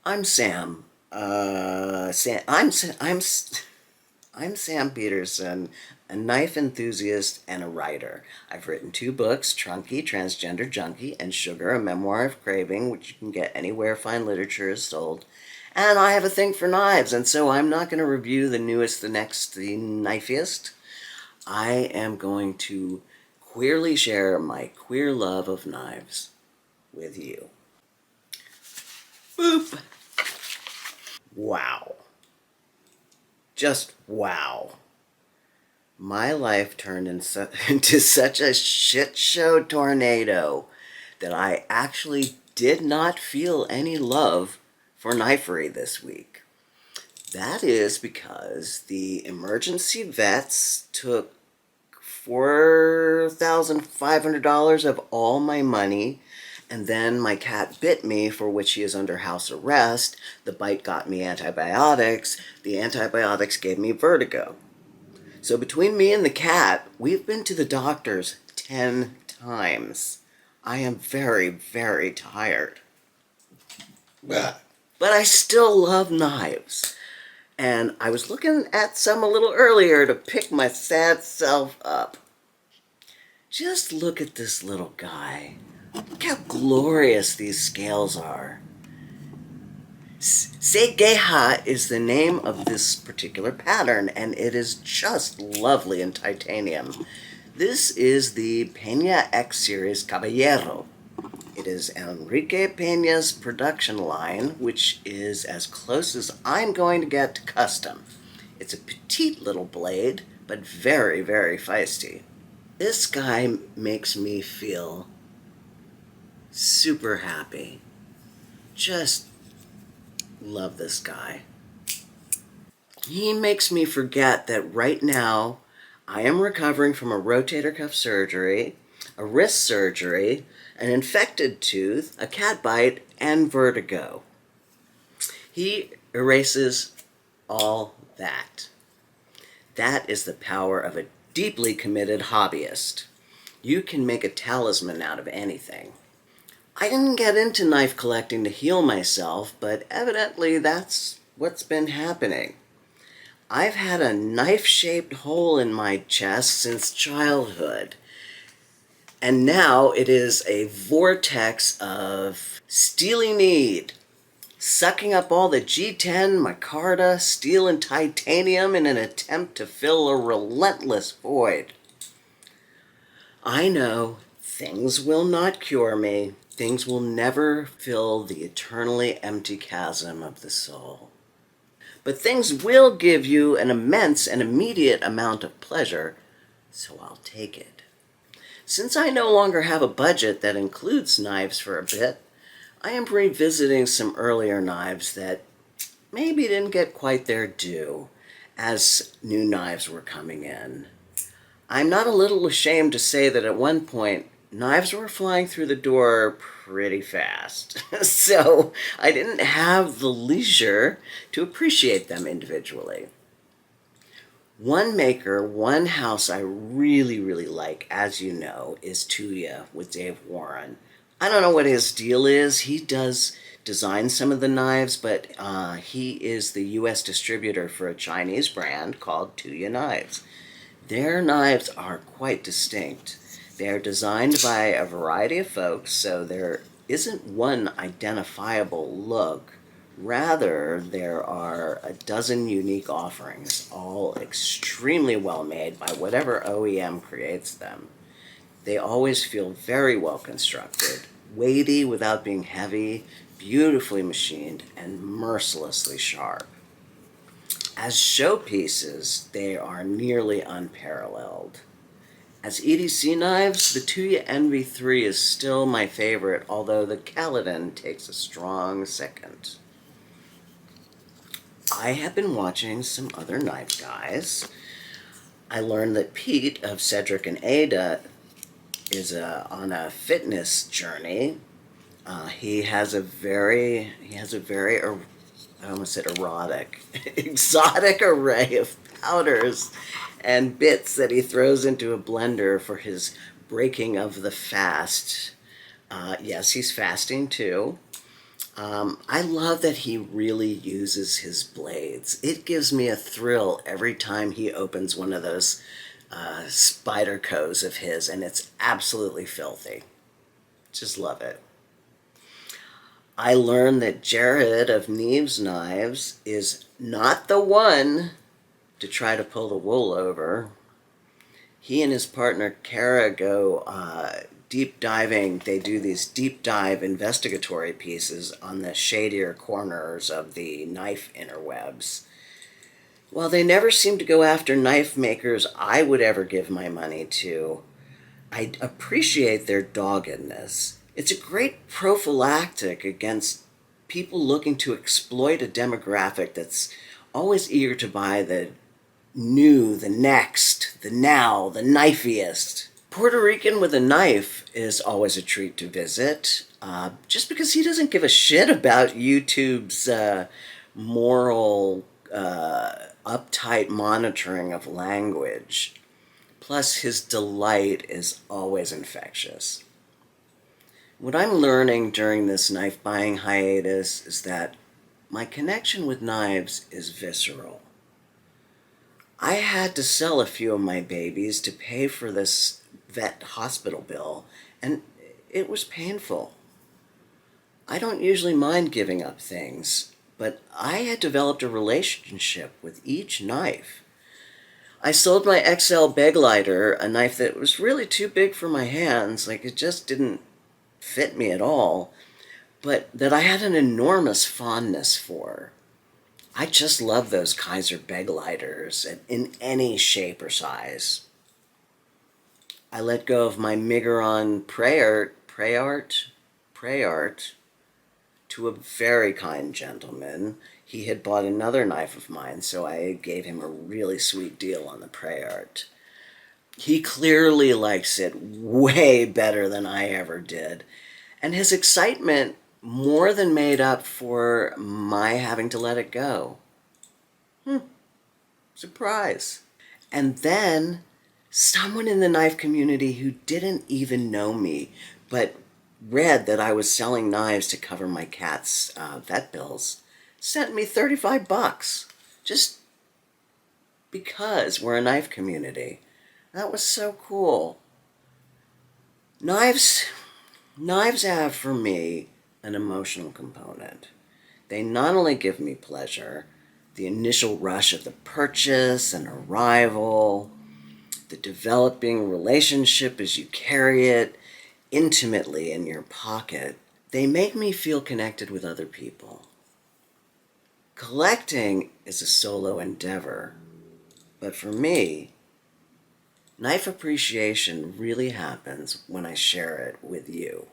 I'm Sam. Sam. I'm Sam Peterson, a knife enthusiast and a writer. I've written two books: Trunky, Transgender Junkie, and Sugar, a memoir of craving, which you can get anywhere fine literature is sold. And I have a thing for knives, and so I'm not going to review the newest, the next, the knifiest. I am going to queerly share my queer love of knives with you. Boop! Wow. Just wow. My life turned into such a shit show tornado that I actually did not feel any love for knifery this week. That is because the emergency vets took $4,500 of all my money, and then my cat bit me, for which he is under house arrest. The bite got me antibiotics. The antibiotics gave me vertigo. So between me and the cat, we've been to the doctors 10 times. I am very, very tired. But I still love knives. And I was looking at some a little earlier to pick my sad self up. Just look at this little guy. Look how glorious these scales are. Segeha is the name of this particular pattern, and it is just lovely in titanium. This is the Peña X Series Caballero. It is Enrique Peña's production line, which is as close as I'm going to get to custom. It's a petite little blade, but very, very feisty. This guy makes me feel super happy. Just love this guy. He makes me forget that right now I am recovering from a rotator cuff surgery, a wrist surgery, an infected tooth, a cat bite, and vertigo. He erases all that. That is the power of a deeply committed hobbyist. You can make a talisman out of anything. I didn't get into knife collecting to heal myself, but evidently that's what's been happening. I've had a knife-shaped hole in my chest since childhood, and now it is a vortex of steely need, sucking up all the G10, micarta, steel, and titanium in an attempt to fill a relentless void. I know things will not cure me. Things will never fill the eternally empty chasm of the soul. But things will give you an immense and immediate amount of pleasure, so I'll take it. Since I no longer have a budget that includes knives for a bit, I am revisiting some earlier knives that maybe didn't get quite their due as new knives were coming in. I'm not a little ashamed to say that at one point, knives were flying through the door pretty fast. So I didn't have the leisure to appreciate them individually. One maker, one house I really, really like, as you know, is Tuya with Dave Warren. I don't know what his deal is. He does design some of the knives, but he is the U.S. distributor for a Chinese brand called Tuya Knives. Their knives are quite distinct. They are designed by a variety of folks, so there isn't one identifiable look. Rather, there are a dozen unique offerings, all extremely well made by whatever OEM creates them. They always feel very well constructed, weighty without being heavy, beautifully machined, and mercilessly sharp. As showpieces, they are nearly unparalleled. As EDC knives, the Tuya NV3 is still my favorite, although the Kaladin takes a strong second. I have been watching some other knife guys. I learned that Pete of Cedric and Ada is on a fitness journey. He has a very, I almost said erotic, exotic array of powders and bits that he throws into a blender for his breaking of the fast. Yes, he's fasting too. I love that he really uses his blades. It gives me a thrill every time he opens one of those spider coves of his, and it's absolutely filthy. Just love it. I learned that Jared of Neve's Knives is not the one to try to pull the wool over. He and his partner Kara go deep diving. They do these deep dive investigatory pieces on the shadier corners of the knife interwebs. While they never seem to go after knife makers I would ever give my money to, I appreciate their doggedness. It's a great prophylactic against people looking to exploit a demographic that's always eager to buy the new, the next, the now, the knifiest. Puerto Rican with a knife is always a treat to visit, just because he doesn't give a shit about YouTube's moral, uptight monitoring of language. Plus, his delight is always infectious. What I'm learning during this knife buying hiatus is that my connection with knives is visceral. I had to sell a few of my babies to pay for this vet hospital bill, and it was painful. I don't usually mind giving up things, but I had developed a relationship with each knife. I sold my XL Beglighter, a knife that was really too big for my hands, like it just didn't fit me at all, but that I had an enormous fondness for. I just love those Kaiser Beglighters in any shape or size. I let go of my Miguron Prayart to a very kind gentleman. He had bought another knife of mine, so I gave him a really sweet deal on the Prayart. He clearly likes it way better than I ever did, and his excitement more than made up for my having to let it go. Surprise. And then someone in the knife community who didn't even know me, but read that I was selling knives to cover my cat's vet bills, sent me $35 just because we're a knife community. That was so cool. Knives have for me an emotional component. They not only give me pleasure, the initial rush of the purchase and arrival, the developing relationship as you carry it intimately in your pocket, they make me feel connected with other people. Collecting is a solo endeavor, but for me, knife appreciation really happens when I share it with you.